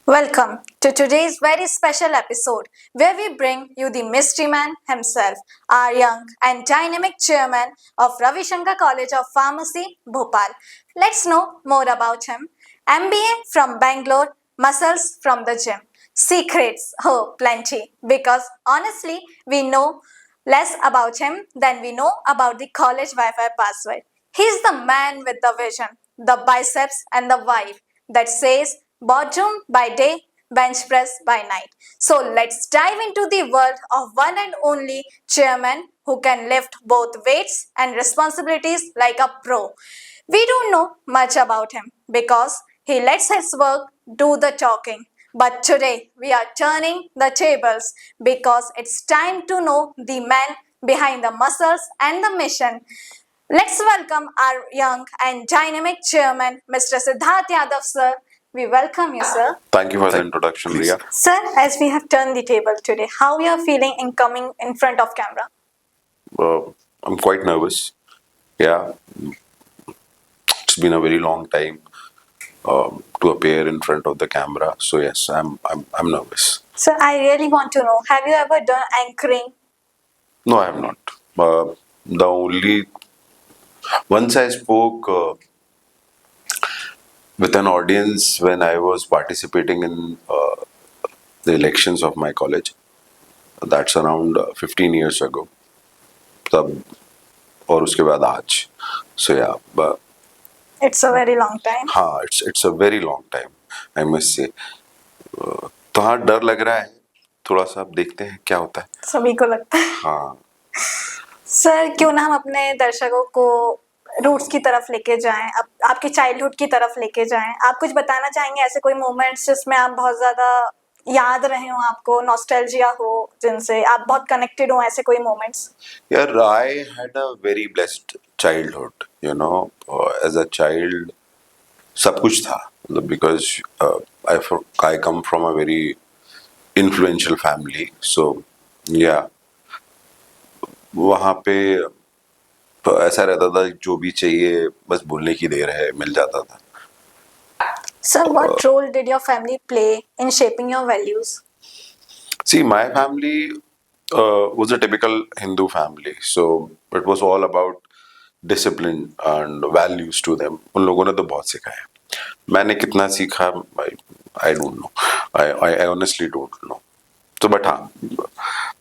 Welcome to today's very special episode where we bring you the mystery man himself, our young and dynamic chairman of Ravi Shankar College of Pharmacy, Bhopal. Let's know more about him. MBA from Bangalore, muscles from the gym. Secrets, oh, plenty. Because honestly, we know less about him than we know about the college Wi Fi password. He's the man with the vision, the biceps, and the vibe that says boardroom by day, bench press by night. So let's dive into the world of one and only chairman who can lift both weights and responsibilities like a pro. We don't know much about him because he lets his work do the talking. But today we are turning the tables because it's time to know the man behind the muscles and the mission. Let's welcome our young and dynamic chairman, Mr. Siddharth Yadav, sir. We welcome you, sir. Thank you for the introduction, Ria. Sir, as we have turned the table today, how you are feeling in coming in front of camera? I'm quite nervous. Yeah, it's been a very long time to appear in front of the camera. So yes, I'm nervous. Sir, I really want to know, have you ever done anchoring? No, I have not. The only once I spoke with an audience when I was participating in the elections of my college. That's around 15 years ago. तब और उसके बाद आज. So yeah, but It's a very long time. हाँ, it's a very long time, I must say. तो हाँ, डर लग रहा है थोड़ा सा. अब देखते हैं क्या होता है. सभी को लगता है. हाँ. सर, क्यों ना हम अपने दर्शकों को रूट्स की तरफ लेके जाएं, अब आपके चाइल्डहुड की तरफ लेके जाएं. आप कुछ बताना चाहेंगे ऐसे कोई मोमेंट्स जिसमें आप बहुत ज्यादा याद रहे हो, आपको नॉस्टैल्जिया हो, जिनसे आप बहुत कनेक्टेड हो, ऐसे कोई मोमेंट्स? यार, I had a very blessed childhood, you know. As a child, सब कुछ था. Because I come from a very influential family, so yeah. वहाँ पे तो ऐसा रहता था जो भी चाहिए बस बोलने की देर है, मिल जाता था. Sir, what role did your family play in shaping your values? See, my family was a typical Hindu family, so it was all about discipline and values to them. उन लोगों ने तो बहुत सिखाया. मैंने कितना सीखा, I don't know. I honestly don't know. So, but हाँ,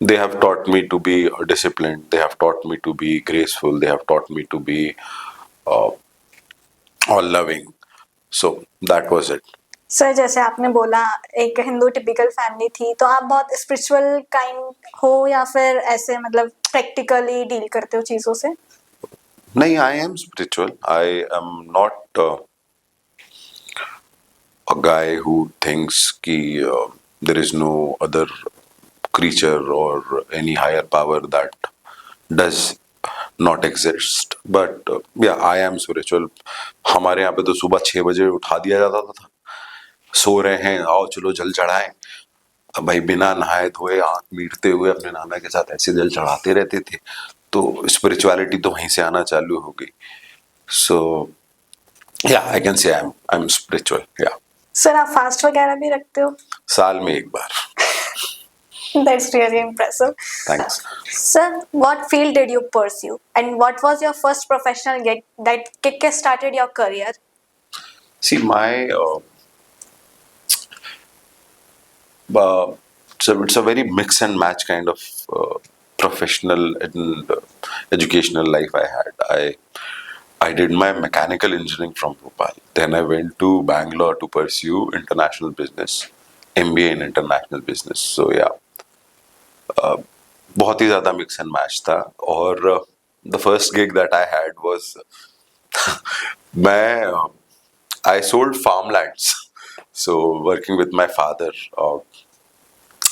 they have taught me to be disciplined. They have taught me to be graceful. They have taught me to be all loving. So that was it. Sir, जैसे आपने बोला एक Hindu typical family थी, तो आप बहुत spiritual kind हो या फिर ऐसे मतलब प्रैक्टिकली डील करते हो चीजों से? नहीं, I am spiritual. I am not a guy who thinks कि there is no other creature or any higher power that does not exist. But yeah, I am spiritual. हमारे यहाँ पे तो सुबह 6 बजे उठा दिया जाता था. सो रहे हैं, आओ चलो जल चढ़ाएं. अब भाई बिना नहाए धोए आंख मीटते हुए अपने नाना के साथ ऐसे जल चढ़ाते रहते थे. तो स्पिरिचुअलिटी तो वहीं से आना चालू हो गई. सो या I can say I am spiritual. या सर, आप फास्ट वगैरह भी रखते हो? साल में एक बार. That's really impressive. Thanks. Sir, what field did you pursue and what was your first professional gig that kick-started your career? See, my so it's a very mix and match kind of professional and educational life I had. I did my mechanical engineering from Bhopal. Then I went to Bangalore to pursue international business, MBA in international business. So yeah, बहुत ही ज़्यादा mix and match था. और the first gig that I had was I sold farmlands. So working with my father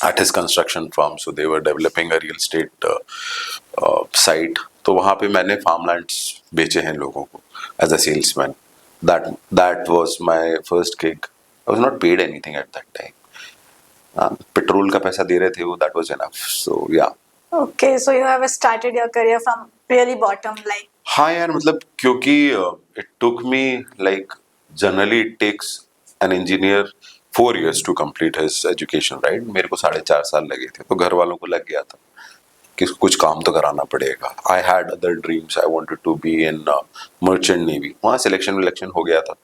at his construction firm, so they were developing a real estate site. तो वहाँ पे मैंने farmlands बेचे हैं लोगों को as a salesman. That was my first gig. I was not paid anything at that time. Petrol का पैसा दे रहे थे वो, that was enough. So yeah. Okay, so you have started your career from really bottom, like. हाँ यार, मतलब क्योंकि it took me like generally it takes an engineer 4 years to complete his education, right? मेरे को 4.5 साल लगे थे, तो घर वालों को लग गया था कि कुछ काम तो कराना पड़ेगा. I had other dreams. I wanted to be in merchant navy. वहाँ सिलेक्शन हो गया था,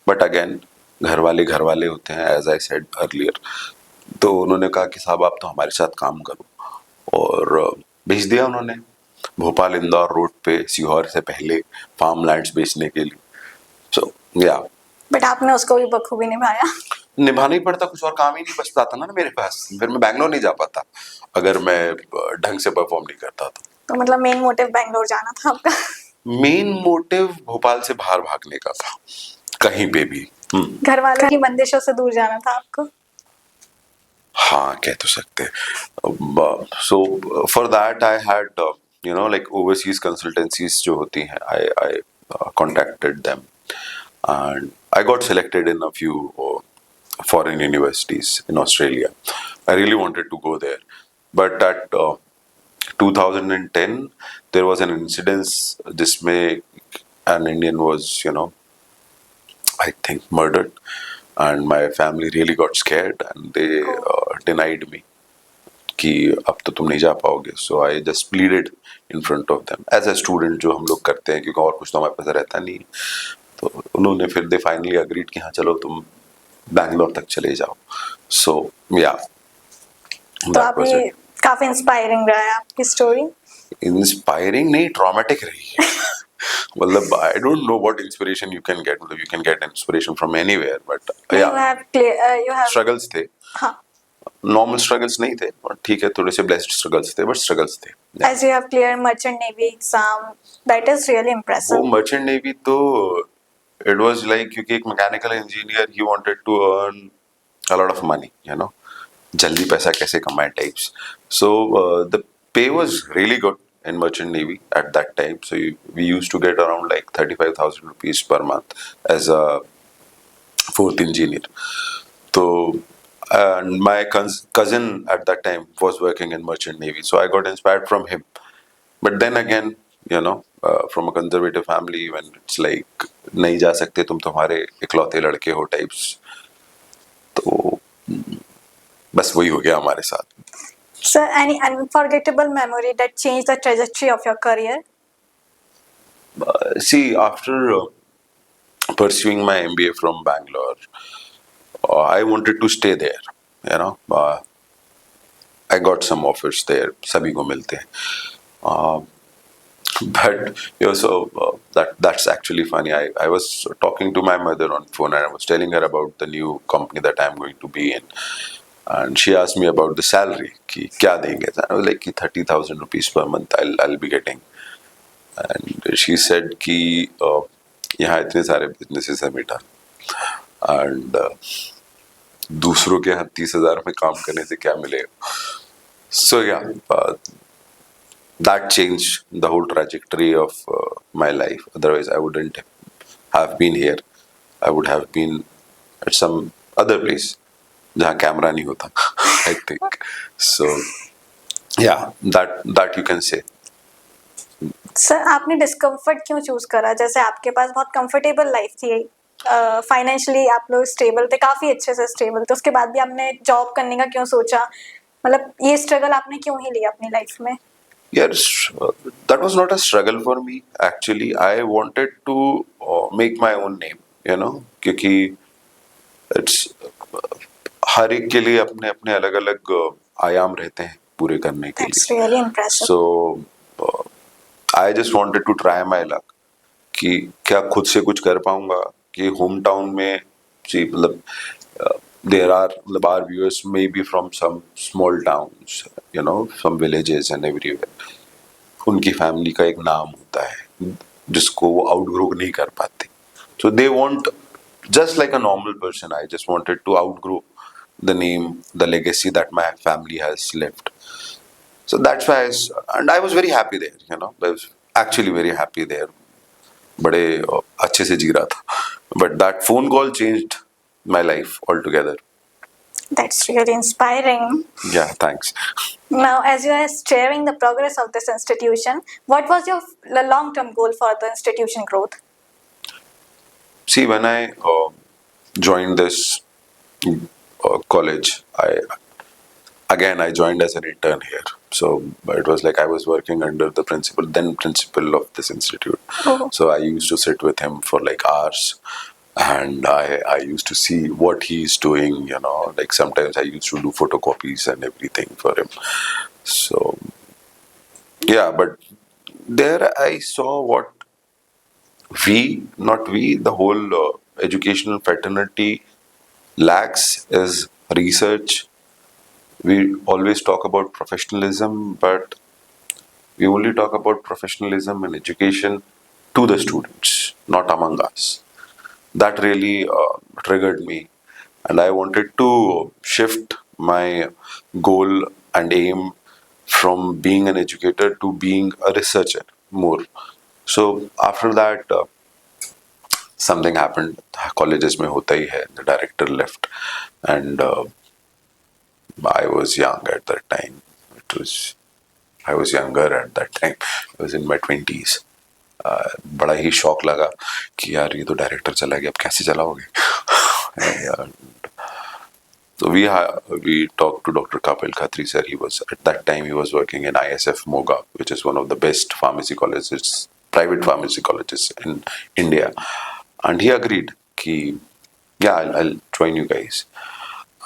बट अगेन घर वाले होते हैं, एज आई सेड अर्लियर. तो उन्होंने कहा कि साहब आप तो हमारे साथ काम करो, और भेज दिया उन्होंने भोपाल इंदौर रोड पे सीहोर से पहले फार्म लैंड्स बेचने के लिए. सो या बट आपने उसको भी बखूबी निभाया. निभाना ही पड़ता, कुछ और काम ही नहीं बचता था ना मेरे पास. फिर मैं बैंगलोर नहीं जा पाता अगर मैं ढंग से परफॉर्म नहीं करता तो मतलब मेन मोटिव बैंगलोर जाना था आपका. मेन मोटिव भोपाल से बाहर भागने का था, कहीं पे भी. घर वालों की बंदिशों से दूर जाना था आपको. हाँ, कह तो सकते. So for that I had like overseas consultancies जो होती हैं, आई contacted them, and I got selected in a few foreign universities in Australia. I really wanted to go there, but at 2010 there was an incident जिसमें an Indian was, I think, murdered, and my family really got scared and they denied me कि अब तो तुम नहीं जा पाओगे. So I just pleaded in front of them as a student, जो हम लोग करते हैं, क्योंकि और कुछ तो हमारे पास रहता नहीं. तो उन्होंने फिर दे फाइनली अग्रीड कि हाँ चलो तुम बैंगलोर तक चले जाओ. सो या तो आपने काफी इंस्पायरिंग रहा है आपकी स्टोरी. इंस्पायरिंग नहीं, ट्रॉमेटिक रही है. मतलब I don't know what inspiration you can get. मतलब you can get inspiration from anywhere, but you have struggles थे. हाँ. नॉर्मल स्ट्रगल्स नहीं थे, और ठीक है, थोड़े से ब्लेस्ड स्ट्रगल्स थे, बट स्ट्रगल्स थे. As you have cleared merchant navy exam, that is really impressive. वो मर्चेंट नेवी तो इट वाज लाइक, क्योंकि एक mechanical engineer, he wanted to earn a lot of money, जल्दी पैसा कैसे कमाए types. So the pay was really good in merchant navy at that time. So we used to get around like 35,000 rupees per month as a fourth engineer. So and my cousin at that time was working in merchant navy, so I got inspired from him. But then again, from a conservative family, when it's like नहीं जा सकते तुम, तुम्हारे इकलौते लड़के हो types, तो बस वही हो गया हमारे साथ. Sir, any unforgettable memory that changed the trajectory of your career? See, after pursuing my MBA from Bangalore, I wanted to stay there. I got some offers there. सभी को मिलते हैं. But that's actually funny. I was talking to my mother on phone, and I was telling her about the new company that I'm going to be in. And she asked me about the salary, कि क्या देंगे. I was like 30,000 rupees per month I'll be getting. And she said कि यहाँ इतने सारे businesses हैं बेटा, and दूसरों के यहाँ 30,000 में काम करने से क्या मिलेगा. So yeah, that changed the whole trajectory of my life. Otherwise I wouldn't have been here. I would have been at some other place जहाँ कैमरा नहीं होता. I think so. Yeah, that you can say. Sir, आपने discomfort क्यों choose करा? जैसे आपके पास बहुत comfortable life थी, फाइनेंशियली आप लोग स्टेबल थे, काफी अच्छे से स्टेबल थे, उसके बाद भी आपने जॉब करने का क्यों सोचा? मतलब ये स्ट्रगल आपने क्यों ही लिया अपनी लाइफ में? Yes, that was not a struggle for me. Actually, I wanted to make my own name. क्योंकि it's हर एक के लिए अपने अपने अलग अलग आयाम रहते हैं पूरे करने के That's लिए. really impressive. So I just wanted to try my luck कि क्या खुद से कुछ कर पाऊंगा. कि होम टाउन में मतलब there are our viewers may be from some small towns, some villages and everywhere. उनकी फैमिली का एक नाम होता है जिसको वो आउटग्रो नहीं कर पाते. So they want, just like a normal person, I just wanted to outgrow the name, the legacy that my family has left. So that's why and I was very happy there. I was actually very happy there. बड़े अच्छे से जी रहा था. But that phone call changed my life altogether. That's really inspiring. Yeah, thanks. Now, as you are sharing the progress of this institution, what was your long-term goal for the institution growth? See, when I joined this college, I joined as an intern here. So it was like I was working under the then principal of this institute. Oh. So I used to sit with him for like hours, and I used to see what he's doing. Like sometimes I used to do photocopies and everything for him. So yeah, but there I saw what not we, the whole educational fraternity lacks is research. We always talk about professionalism, but we only talk about professionalism and education to the students, not among us. That really triggered me, and I wanted to shift my goal and aim from being an educator to being a researcher more. So after that, something happened. Colleges में होता ही है. The director left, and I was young at that time. I was younger at that time. I was in my 20s. बड़ा ही शौक लगा कि यार ये तो डायरेक्टर चला गया, अब कैसे चलाओगे? So we talked to Dr. Kapil Khatri sir. At that time he was working in ISF Moga, which is one of the best pharmacy colleges, private pharmacy colleges in India, and he agreed कि yeah, I'll join you guys.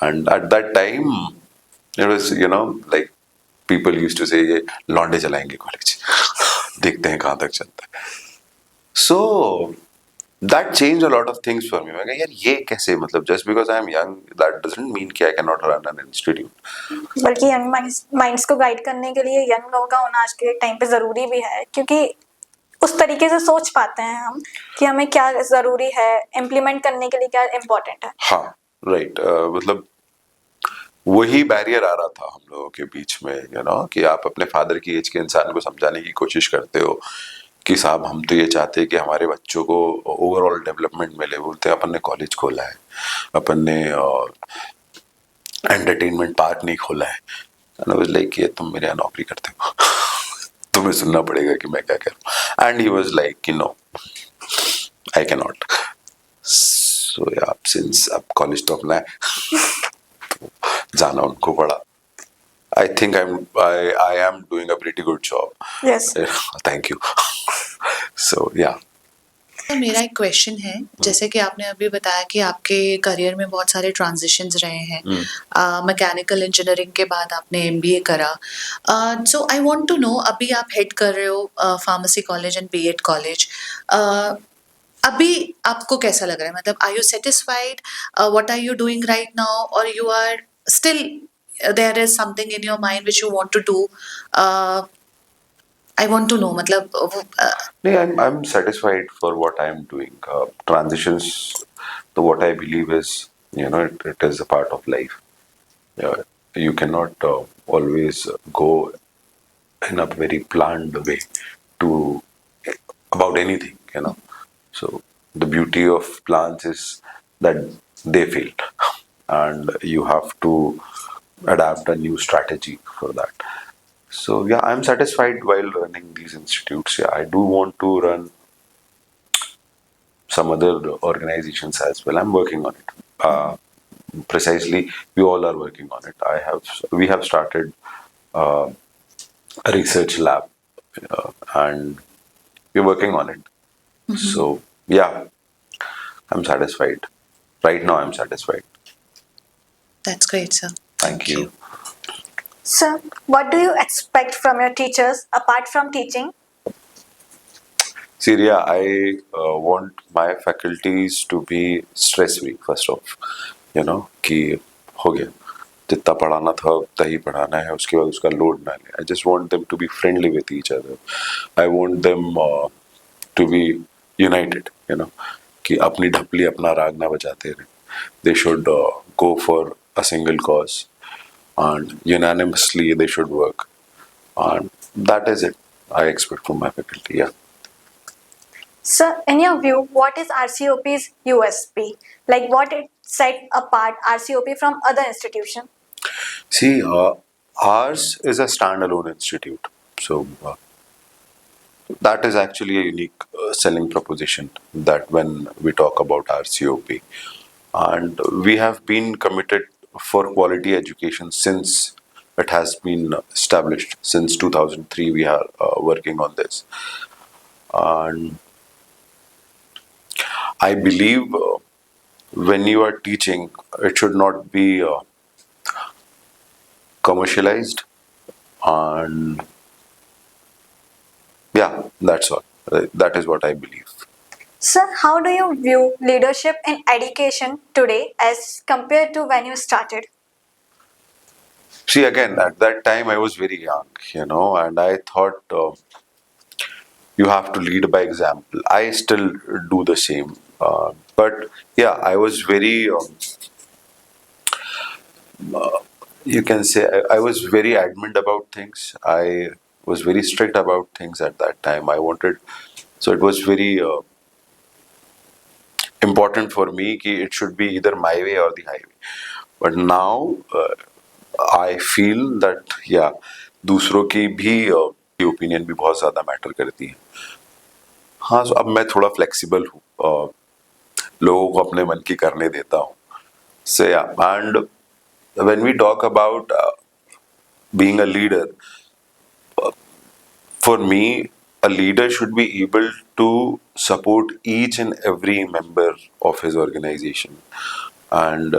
And at that time it was like people used to say ये लौंडे चलाएंगे college देखते हैं कहाँ तक चलता है. So that changed a lot of things for me. मैं कहा यार ये कैसे, मतलब just because I am young that doesn't mean कि I cannot run an institute. बल्कि यंग माइंड्स को गाइड करने के लिए यंग लोगों का होना आज के टाइम पे ज़रूरी भी है, क्योंकि उस तरीके से सोच पाते हैं हम कि हमें क्या ज़रूरी है, इम्प्लीमेंट करने के लिए क्या इम्पोर्टेंट है. हाँ राइट, मतलब वही बैरियर आ रहा था हम लोगों के बीच में कि आप अपने फादर की एज के इंसान को समझाने की कोशिश करते हो कि साहब हम तो ये चाहते हैं कि हमारे बच्चों को ओवरऑल डेवलपमेंट मिले. बोलते हैं अपन ने कॉलेज खोला है, अपन ने एंटरटेनमेंट पार्क नहीं खोला है. लाइक ये तुम मेरे यहाँ नौकरी करते हो तुम्हें सुनना पड़ेगा कि मैं क्या करूँ. एंड ही वाज लाइक कि नो, आई कैन नॉट. सो या सिंस अब कॉलेज तो अपना है जाना उनको पड़ा. I think I am doing a pretty good job. Yes. Thank you. So yeah. तो मेरा एक क्वेश्चन है, जैसे कि आपने अभी बताया कि आपके करियर में बहुत सारे ट्रांजिशंस रहे हैं. मैकेनिकल इंजीनियरिंग के बाद आपने एमबीए करा. So I want to know, अभी आप हेड कर रहे हो pharmacy college and BEd college. अभी आपको कैसा लग रहा है? मतलब are you satisfied? What are you doing right now, और you are still there is something in your mind which you want to do? I want to know, मतलब I'm satisfied for what I'm doing. Transitions, so what I believe is, it is a part of life. You cannot always go in a very planned way to about anything. So the beauty of plans is that they fail, and you have to adapt a new strategy for that. So yeah, I'm satisfied while running these institutes. Yeah, I do want to run some other organizations as well. I'm working on it. Precisely, we all are working on it. We have started a research lab, and we're working on it. So yeah, I'm satisfied. Right now, I'm satisfied. That's great, sir. Thank you. So, what do you expect from your teachers apart from teaching? See, yeah, I want my faculties to be stress-free first off. कि हो गया, जितना पढ़ाना था उतना ही पढ़ाना है, उसके बाद उसका लोड ना ले. I just want them to be friendly with each other. I want them to be united. कि अपनी ढपली अपना राग ना बजाते रहे. They should go for a single cause, and unanimously they should work, and that is it I expect from my faculty. Yeah. So, in your view, what is RCOP's USP? Like, what it set apart RCOP from other institutions? See, ours is a standalone institute, so that is actually a unique selling proposition. That when we talk about RCOP, and we have been committed for quality education since it has been established. Since 2003 we are working on this, and I believe when you are teaching, it should not be commercialized. And yeah, that's all. That is what I believe. Sir, how do you view leadership in education today as compared to when you started? See, again, at that time I was very young, and I thought you have to lead by example. I still do the same. But yeah, I was very, you can say, I was very adamant about things. I was very strict about things at that time. So it was very important for me कि it should be either my way or the highway. But now I feel that yeah, दूसरों की भी opinion भी बहुत ज़्यादा matter करती है. हाँ, so अब मैं थोड़ा फ्लेक्सिबल हूँ, लोगों को अपने मन की करने देता हूँ. So yeah, and when we talk about being a leader, for me, a leader should be able to support each and every member of his organization, and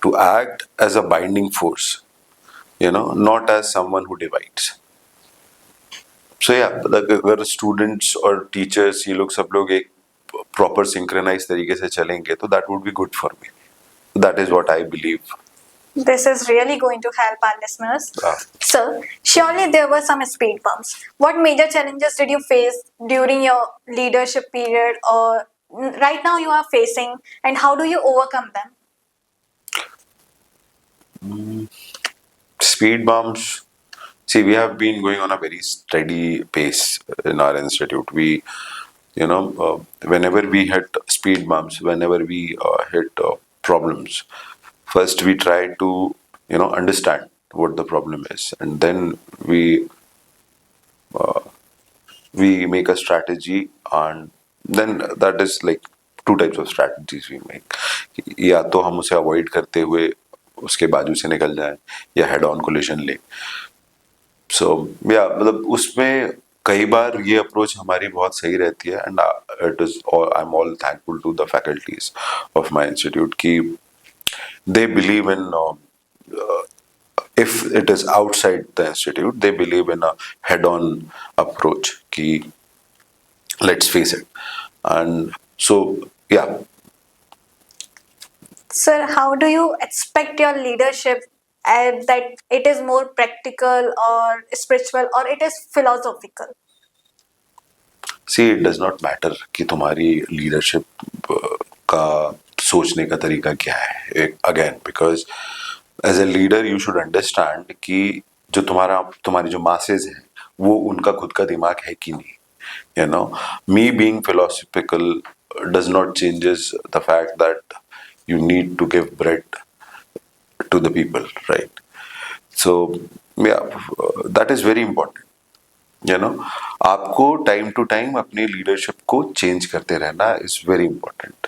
to act as a binding force, not as someone who divides. So yeah, अगर students और teachers ये लोग सब लोग एक proper synchronized तरीके से चलेंगे तो that would be good for me. That is what I believe. This is really going to help our listeners. Ah. Sir, surely there were some speed bumps. What major challenges did you face during your leadership period or right now you are facing, and how do you overcome them? Speed bumps. See, we have been going on a very steady pace in our institute. Whenever we hit speed bumps, whenever we hit problems, first we try to, understand what the problem is, and then we make a strategy, and then that is like two types of strategies we make. या तो हम उसे avoid करते हुए उसके बाजू से निकल जाएं या हेड ऑन कोलिजन ले. सो या मतलब उसमें कई बार ये अप्रोच हमारी बहुत सही रहती है, and it is I am all thankful to the faculties of my institute कि they believe in if it is outside the institute, they believe in a head-on approach ki let's face it. And so yeah. Sir, how do you expect your leadership that it is more practical or spiritual or it is philosophical? See, it does not matter कि तुम्हारी leadership का सोचने का तरीका क्या है. Again, because as a leader you should understand कि जो तुम्हारी जो masses हैं वो उनका खुद का दिमाग है कि नहीं. Me being philosophical does not changes the fact that you need to give bread to the people, right? So yeah, that is very important. आपको टाइम टू टाइम अपनी लीडरशिप को चेंज करते रहना is very important.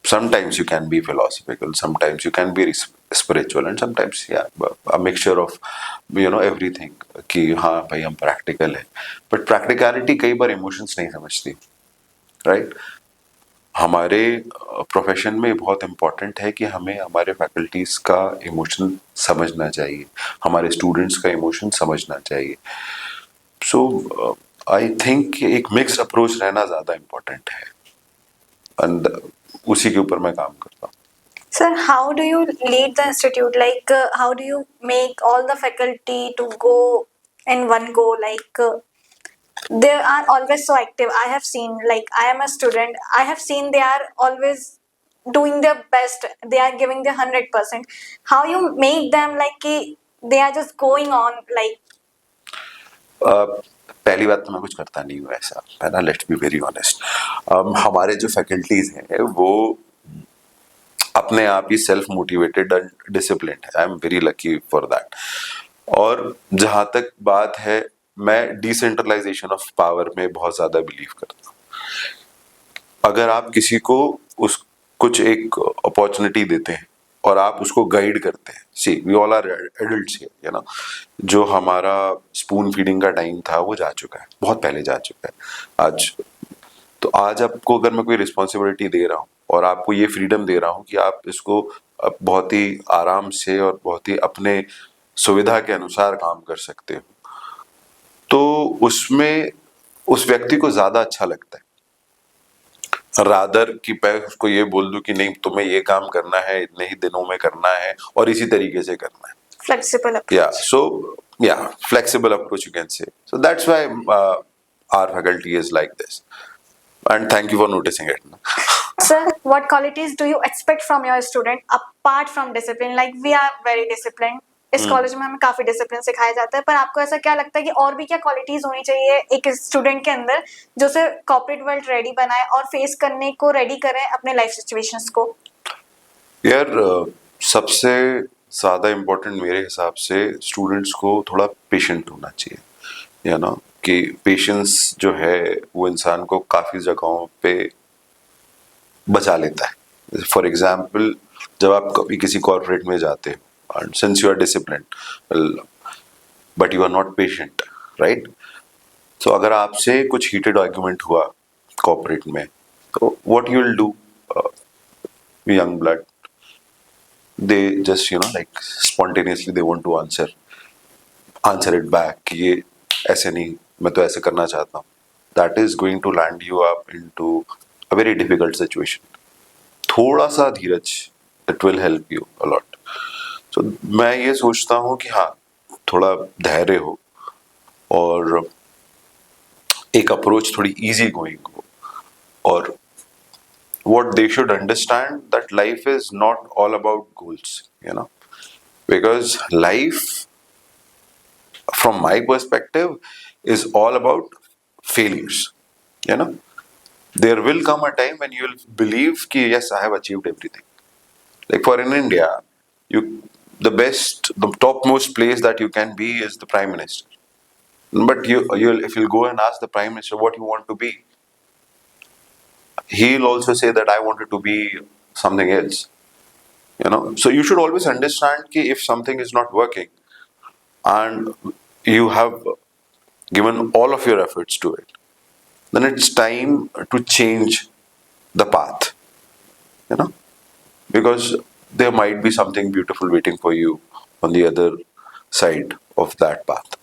Sometimes you can be philosophical, sometimes you can be spiritual, and sometimes a mixture of everything कि हाँ भाई हम practical है, but practicality कई बार emotions नहीं समझती, right? हमारे प्रोफेशन में बहुत इम्पोर्टेंट है कि हमें हमारे फैकल्टीज का इमोशन समझना चाहिए, हमारे स्टूडेंट्स का इमोशन समझना चाहिए. सो आई थिंक एक मिक्स अप्रोच रहना ज़्यादा इम्पोर्टेंट है, एंड उसी के ऊपर मैं काम करता हूँ. Sir, how do you lead the institute? Like, how do you make all the faculty to go in one go? Like, they are always so active. I have seen, like, I am a student. I have seen they are always doing their best. They are giving their 100%. How you make them like they are just going on like? पहली बात तो मैं कुछ करता नहीं हूँ ऐसा, है ना. Let's be very honest. हमारे जो फैकल्टीज हैं वो अपने आप ही सेल्फ मोटिवेटेड एंड डिसिप्लिन्ड है. I am very lucky for that. और जहाँ तक बात है, मैं डिसेंट्रलाइजेशन ऑफ पावर में बहुत ज़्यादा बिलीव करता हूँ. अगर आप किसी को कुछ एक अपॉर्चुनिटी देते हैं और आप उसको गाइड करते हैं, see we all are adults here, you know, जो हमारा स्पून फीडिंग का टाइम था वो जा चुका है, बहुत पहले जा चुका है। आज तो आज आपको अगर मैं कोई रिस्पॉन्सिबिलिटी दे रहा हूँ और आपको ये फ्रीडम दे रहा हूँ कि आप इसको बहुत ही आराम से और बहुत ही अपने सुविधा के अनुसार काम कर सकते हो, तो उसमें उस व्यक्ति को ज्यादा अच्छा लगता है रादर कि मैं उसको ये बोल दूं कि नहीं तुम्हें ये काम करना है, इतने ही दिनों में करना है और इसी तरीके से करना है। Flexible approach. Yeah, so yeah, flexible approach you can say. So that's why our faculty is like this. And thank you for noticing it. Sir, what qualities do you expect from your student apart from discipline? Like we are very disciplined. इस college में हमें काफी discipline सिखाया जाता है, पर आपको ऐसा क्या लगता है कि और भी क्या क्वालिटीज होनी चाहिए एक स्टूडेंट के अंदर जो उसे कॉर्पोरेट वर्ल्ड रेडी बनाए और फेस करने को रेडी करे अपने लाइफ सिचुएशंस को? यार सबसे ज़्यादा इम्पोर्टेंट मेरे हिसाब से स्टूडेंट्स को थोड़ा पेशेंट होना चाहिए, या ना, कि पेशेंस जो है वो इंसान को काफ़ी जगहों पे बचा लेता है। फॉर एग्जाम्पल, जब आप कभी किसी कॉर्पोरेट में जाते हो and since you are disciplined, well, but you are not patient, right? So अगर आपसे कुछ heated argument हुआ corporate में, तो what you will do, young blood, they just like spontaneously they want to answer it back कि ये ऐसे नहीं, मैं तो ऐसे करना चाहता हूँ. That is going to land you up into a very difficult situation. थोड़ा सा धीरज, it will help you a lot. तो मैं ये सोचता हूँ कि हाँ, थोड़ा धैर्य हो और एक अप्रोच थोड़ी इजी गोइंग हो, और what they should understand that life is not all about goals, because life from my perspective is all about failures, there will come a time when you will believe कि yes, I have achieved everything. Like for in India, the topmost place that you can be is the prime minister. But if you go and ask the prime minister what you want to be, he'll also say that I wanted to be something else. So you should always understand that if something is not working and you have given all of your efforts to it, then it's time to change the path. Because there might be something beautiful waiting for you on the other side of that path.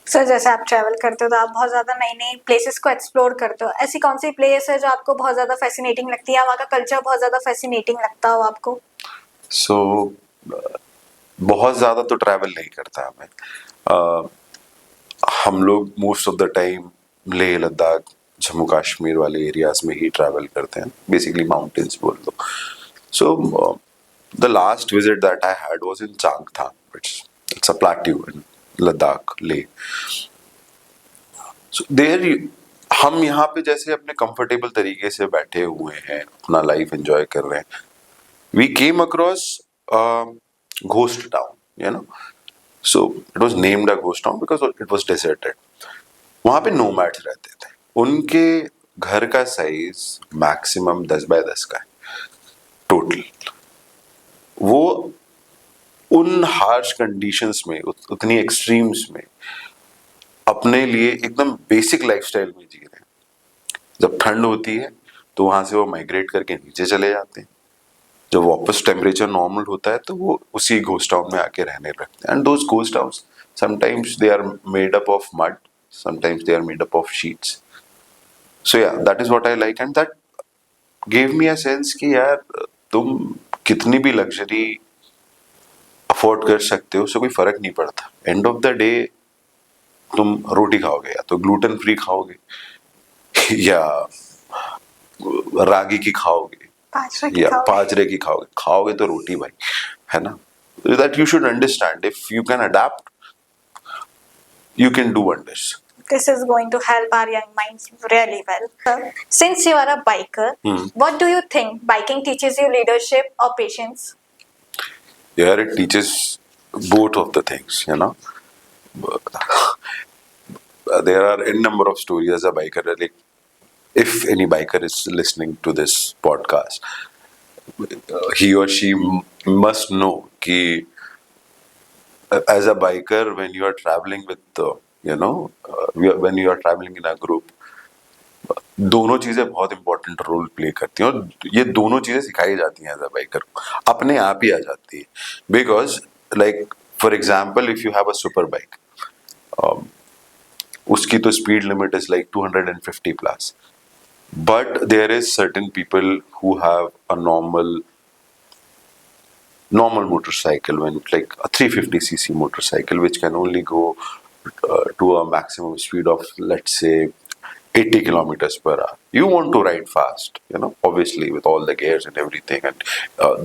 Sir, जैसे आप travel करते हो तो आप बहुत ज़्यादा नई नई प्लेसेस को एक्सप्लोर करते हो, ऐसी कौन सी प्लेस है जो आपको बहुत ज़्यादा फैसिनेटिंग लगती है, वहाँ का कल्चर बहुत ज़्यादा फैसिनेटिंग लगता हो आपको? So बहुत ज़्यादा तो ट्रैवल नहीं करता मैं। हम लोग most of the time Leh Ladakh, Jammu Kashmir वाले एरियाज में ही ट्रैवल करते हैं, बेसिकली माउंटेन्स बोल दो। So the last visit that I had was in Changthang. It's a plateau in Ladakh, Leh. So there हम यहाँ पे जैसे अपने कंफर्टेबल तरीके से बैठे हुए हैं, अपना लाइफ एंजॉय कर रहे हैं. We came across a ghost town, So it was named a ghost town because it was deserted. वहाँ पे nomads रहते थे. उनके घर का साइज मैक्सिमम 10 बाय 10 का है टोटल. वो उन हार्श कंडीशंस में, उतनी एक्सट्रीम्स में अपने लिए एकदम बेसिक लाइफस्टाइल में जी रहे हैं. जब ठंड होती है तो वहां से वो माइग्रेट करके नीचे चले जाते हैं. जब वापस टेम्परेचर नॉर्मल होता है तो वो उसी घोस्ट टाउन में आके रहने लगते हैं. And those ghost towns sometimes they are made up of mud, sometimes they are made up of sheets. So yeah, that is what I like, and that give me a sense कि यार तुम कितनी भी luxury afford कर सकते हो, उससे कोई फर्क नहीं पड़ता. एंड ऑफ द डे तुम रोटी खाओगे या तो ग्लूटेन फ्री खाओगे या रागी की खाओगे या बाजरे की खाओगे तो रोटी भाई, है ना. That you should understand, if you can adapt you can do wonders. This is going to help our young minds really well. Since you are a biker, what do you think biking teaches you, leadership or patience? Yeah, it teaches both of the things, There are a number of stories as a biker. Like, if any biker is listening to this podcast, he or she must know कि as a biker when you are traveling with when you are traveling in a group, दोनों चीजें बहुत important role play करती हैं और ये दोनों चीजें सिखाई जाती हैं एज अ बाइकर को, अपने आप ही आ जाती है. Because like for example if you have a super bike, उसकी तो speed limit is like 250 plus, but there is certain people who have a normal motorcycle, when like a 350cc motorcycle which can only go to a maximum speed of, let's say, 80 kilometers per hour. You want to ride fast, obviously with all the gears and everything, and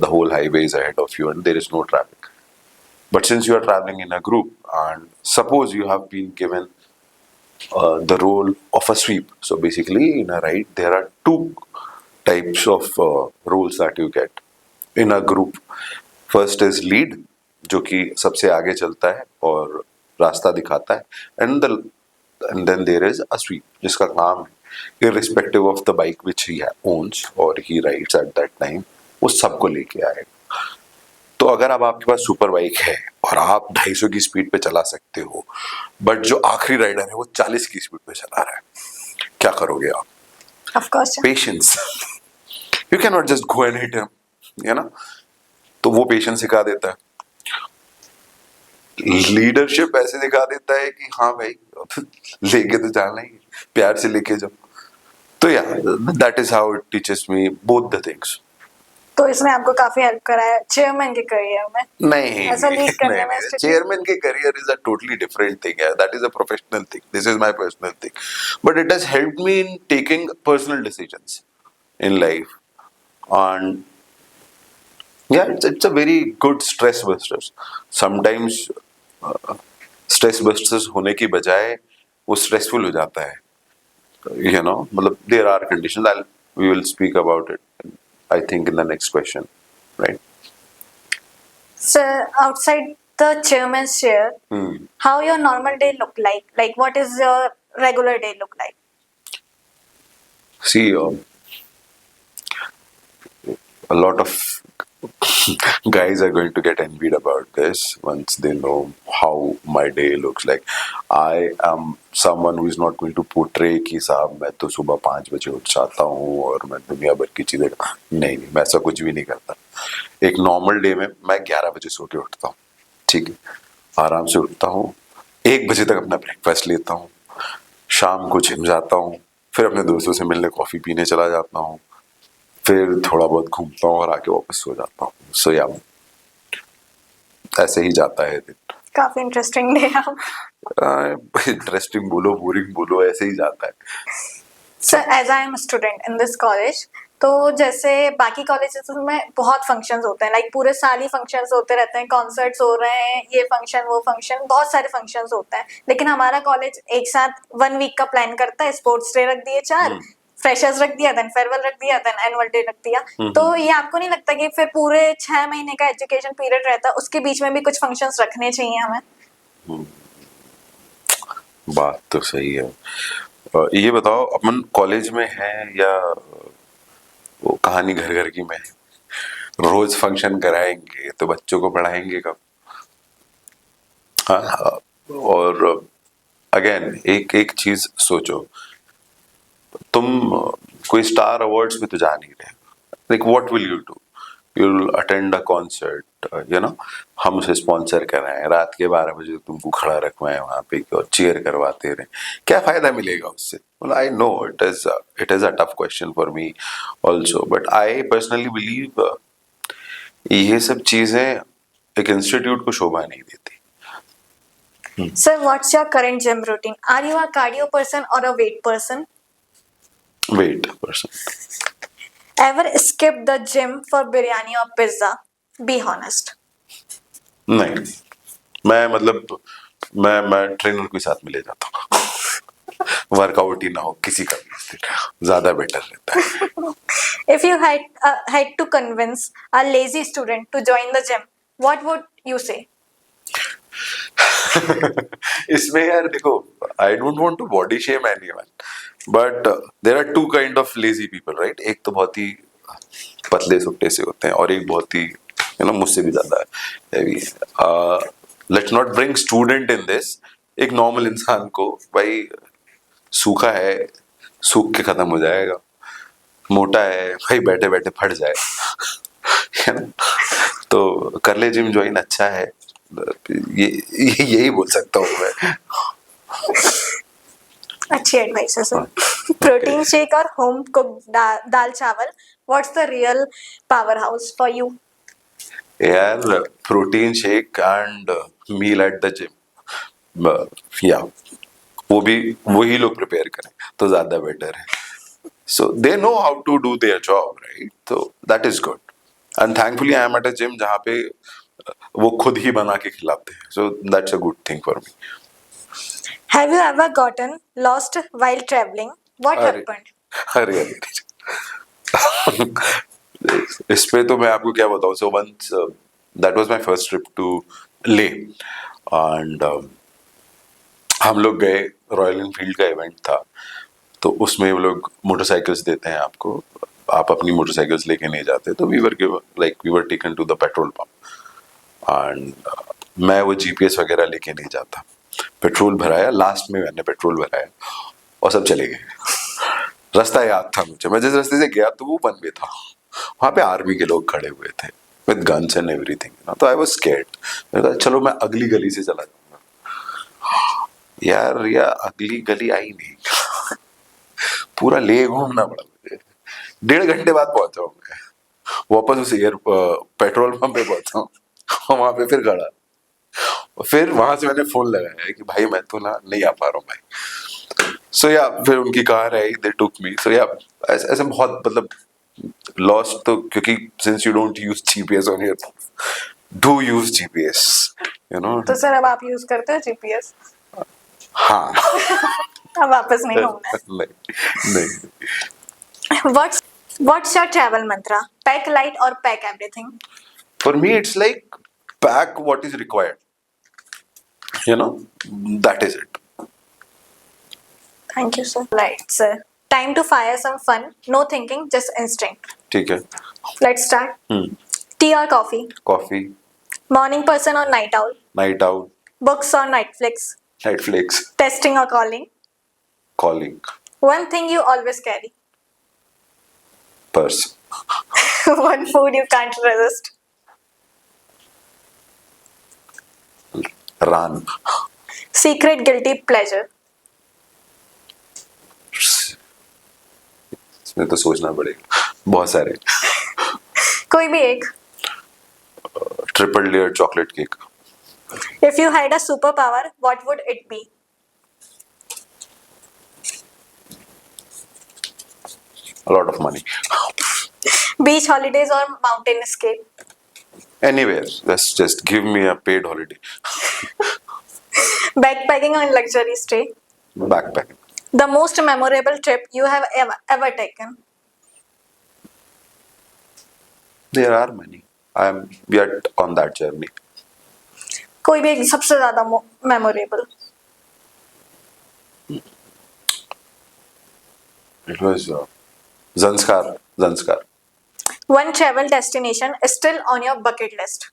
the whole highway is ahead of you and there is no traffic. But since you are traveling in a group, and suppose you have been given the role of a sweep. So basically, in a ride, there are two types of roles that you get in a group. First is lead, जो कि सबसे आगे चलता है और रास्ता दिखाता है, and then there is a sweep, जिसका काम है irrespective of the bike which he owns or he rides at that time, वो सबको लेके आएगा. तो अगर अब आपके पास सुपर बाइक है और आप 250 की स्पीड पे चला सकते हो, बट जो आखिरी राइडर है वो 40 की स्पीड पे चला रहा है, क्या करोगे आप? Of course. Patience. You can not just go and hit him, तो वो पेशेंस सिखा देता है. लीडरशिप ऐसे दिखा देता है कि हाँ भाई लेके तो जाना ही, प्यार से लेके जाओ. तो या that is how it teaches me both the things. तो इसने आपको काफी हेल्प करा है चेयरमैन के करियर में? नहीं, ऐसा लीड करने में चेयरमैन के career is a totally different thing है. That is a professional thing. This is my personal thing, but it has helped me in taking personal decisions in life. And yeah, it's a very good stress busters. Sometimes stress busters होने की बजाय वो stressful हो जाता है, मतलब there are conditions. We will speak about it, I think, in the next question, right? So outside the chairman's chair, how your normal day look like? Like what is your regular day look like? See, a lot of guys are going to get envied about this once they know how my day looks like. I am someone who is not going to portray कि साहब मैं तो सुबह 5 बजे उठ जाता हूँ और मैं दुनिया भर की चीजें, नहीं, मैं ऐसा कुछ भी नहीं करता. एक नॉर्मल डे में मैं 11 बजे सो के उठता हूँ, ठीक है, आराम से उठता हूँ, 1 बजे तक अपना ब्रेकफास्ट लेता हूँ, शाम को जिम जाता हूँ, फिर अपने दोस्तों से मिलने कॉफी पीने चला जाता हूँ, फिर थोड़ा बहुत घूमता हूँ और आके वापस सो जाता हूँ. सो या ऐसे ही जाता है दिन. काफी इंटरेस्टिंग डे आप. इंटरेस्टिंग बोलो, बोरिंग बोलो, ऐसे ही जाता है. Sir as I am student in this college, तो जैसे बाकी कॉलेजेस में बहुत फंक्शंस होते हैं, लाइक पूरे साल ही फंक्शंस होते रहते हैं, कॉन्सर्ट्स हो रहे हैं, ये फंक्शन वो फंक्शन, बहुत सारे फंक्शंस होते हैं. लेकिन हमारा कॉलेज एक साथ 1 वीक का प्लान करता है. स्पोर्ट्स डे रख दिए 4, फ्रेशर्स रख दिया, देन फेयरवेल रख दिया, देन एनुअल डे रख दिया. तो ये आपको नहीं लगता कि फिर पूरे 6 महीने का एजुकेशन पीरियड रहता है, उसके बीच में भी कुछ फंक्शंस रखने चाहिए हमें? बात तो सही है. ये बताओ, अपन कॉलेज में है या वो कहानी घर घर की में है? रोज फंक्शन कराएंगे तो बच्चों को पढ़ाएंगे कब? हाँ. और अगेन एक चीज सोचो, तुम कोई स्टार अवार्ड्स में तो जा नहीं रहे. Like what will you do? You will attend a concert, हम उसे स्पॉन्सर कर रहे हैं, रात के 12 बजे तुमको खड़ा रखवाएं वहां पे और चीयर करवाते रहे, क्या फायदा मिलेगा उससे? well, I know it is a tough question for me also, but I personally believe ये सब चीजें एक इंस्टीट्यूट को शोभा नहीं देती. Sir, what's your current gym routine? Are you a cardio person or a weight person? Weight person. Ever skip the gym for biryani or pizza? Be honest. नहीं, मैं trainer के साथ में ले जाता हूँ. वर्कआउट ही ना हो किसी का भी, ज्यादा बेटर रहता है. If you had to convince a lazy student to join the gym, what would you say? इसमें यार देखो, I don't want to body shame anyone, but there are 2 kind of lazy people, right? एक तो बहुत ही पतले सुट्टे से होते हैं, और एक बहुत ही मुझसे भी ज्यादा हैवी है। Let's not bring student in this. एक नॉर्मल इंसान को भाई, सूखा है सूख के खत्म हो जाएगा, मोटा है भाई बैठे बैठे फट जाए है ना? तो कर ले जिम ज्वाइन, अच्छा है। यही बोल सकता हूँ मैं। अच्छी एडवाइस है सर। प्रोटीन शेक और होम कुक दाल चावल, what's the real power house for you? यार, protein shake and meal at the gym, या वो भी वही लोग प्रिपेयर करें तो ज्यादा बेटर है। So they know how to do their job, right? तो that is good, and thankfully I am at a gym जहाँ पे वो खुद ही बना के खिलाते हैं, so that's a good thing for me. Have you ever gotten lost while traveling? What अरे happened? अरे इस पे तो मैं आपको क्या बताऊं। So once that was my first trip to Leh, and हम लोग गए, रॉयल एनफील्ड का इवेंट था, तो उसमें वो लोग मोटरसाइकिल्स देते हैं आपको, आप अपनी मोटरसाइकिल्स लेके नहीं जाते। तो we were taken to the petrol pump, and मैं वो जीपीएस वगैरह लेके नहीं जाता। पेट्रोल भराया, लास्ट में मैंने पेट्रोल भराया और सब चले गए। रास्ता याद था मुझे, मैं जिस रास्ते से गया तो वो वन वे था, वहां पे आर्मी के लोग खड़े हुए थे विद गन्स एंड एवरीथिंग। तो आई वाज स्कैर्ड, मैंने कहा चलो मैं अगली गली से चला जाऊंगा। यार अगली गली आई नहीं, पूरा ले घूमना पड़ा मुझे। 1.5 घंटे बाद पहुंचा हूँ मैं वापस उस पेट्रोल पंप पे पहुंचा हूँ, और वहां पे फिर खड़ा। फिर वहां से मैंने फोन लगाया कि भाई मैं तो नहीं आ पा रहा हूँ भाई। सो या फिर उनकी कार आई, दे टुक मी। सो या ऐसे बहुत मतलब लॉस्ट, तो क्योंकि since you don't use GPS on your, do use GPS, तो सर अब आप यूज करते हो जीपीएस? हाँ। अब वापस नहीं घूमना है। नहीं। What's your travel mantra? Pack light or pack everything? For me it's like pack what is required, that is it. Thank you, sir. Right, sir. Time to fire some fun. No thinking, just instinct. ठीक है। Let's start. Tea or coffee? Coffee. Morning person or night owl? Night out. Books or Netflix? Netflix. Testing or calling? Calling. One thing you always carry. Purse. One food you can't resist. Run. Secret guilty pleasure. इसमें तो सोचना पड़ेगा, बहुत सारे। कोई भी एक. Triple layer chocolate cake. If you had a superpower, what would it be? A lot of money. Beach holidays or mountain escape? Anywhere, just give me a paid holiday. Backpacking or luxury stay? Backpacking. The most memorable trip you have ever taken? There are many. I am yet on that journey. कोई भी एक सबसे ज्यादा memorable. It was Zanskar. One travel destination is still on your bucket list.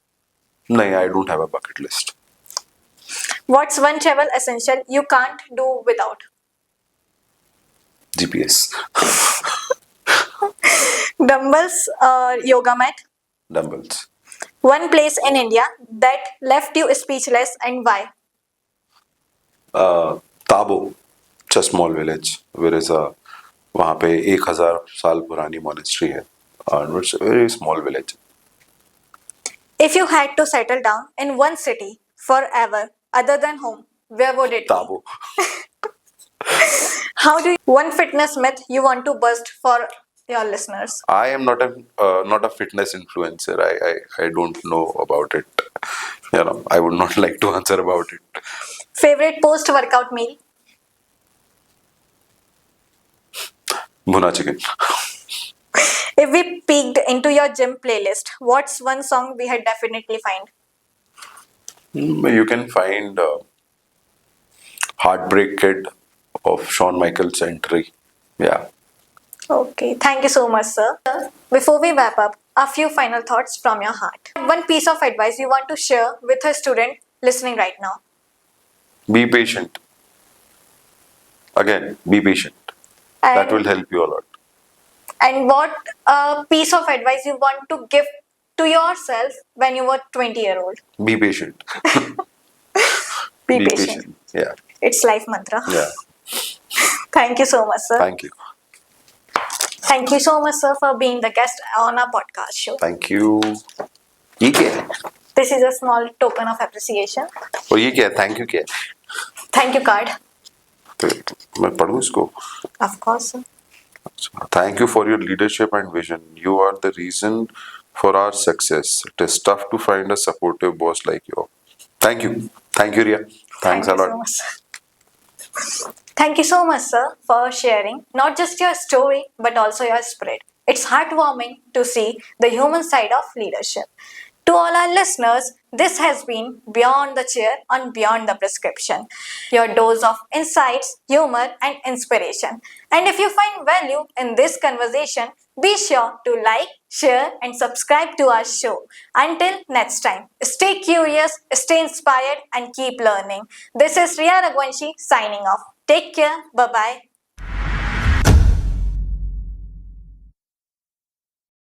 No, I don't have a bucket list. What's one travel essential you can't do without? GPS. Dumbbells or yoga mat? Dumbbells. One place in India that left you speechless and why? Tabo, it's a small village. वहाँ पे 1000 साल पुरानी monastery है, and it's a very small village. If you had to settle down in one city forever other than home, where would it Tabo. be? One fitness myth you want to bust for your listeners? I am not a fitness influencer. I don't know about it. I would not like to answer about it. Favorite post-workout meal? Bhuna chicken. If we peeked into your gym playlist, what's one song we had definitely find? You can find Heartbreak Kid of Shawn Michaels entry. Yeah. Okay, thank you so much, sir. Before we wrap up, a few final thoughts from your heart. One piece of advice you want to share with a student listening right now. Be patient. Again, be patient. That will help you a lot. And what piece of advice you want to give to yourself when you were 20-year-old? Be patient. Be patient. Yeah. It's life mantra. Yeah. Thank you so much, sir. Thank you. Thank you so much, sir, for being the guest on our podcast show. Thank you. ये क्या है? This is a small token of appreciation. और ये क्या है? Thank you क्या है? Thank you card. तो मैं पढ़ूँ इसको? Of course, sir. Thank you for your leadership and vision. You are the reason for our success. It is tough to find a supportive boss like you. Thank you. Thank you, Ria. Thanks a Thank you lot. so much, sir. Thank you so much, sir, for sharing not just your story but also your spirit. It's heartwarming to see the human side of leadership. To all our listeners, this has been Beyond the Chair on Beyond the Prescription, your dose of insights, humor, and inspiration. And if you find value in this conversation, be sure to like, share, and subscribe to our show. Until next time, stay curious, stay inspired, and keep learning. This is Riya Ragwanshi signing off. Take care. Bye bye.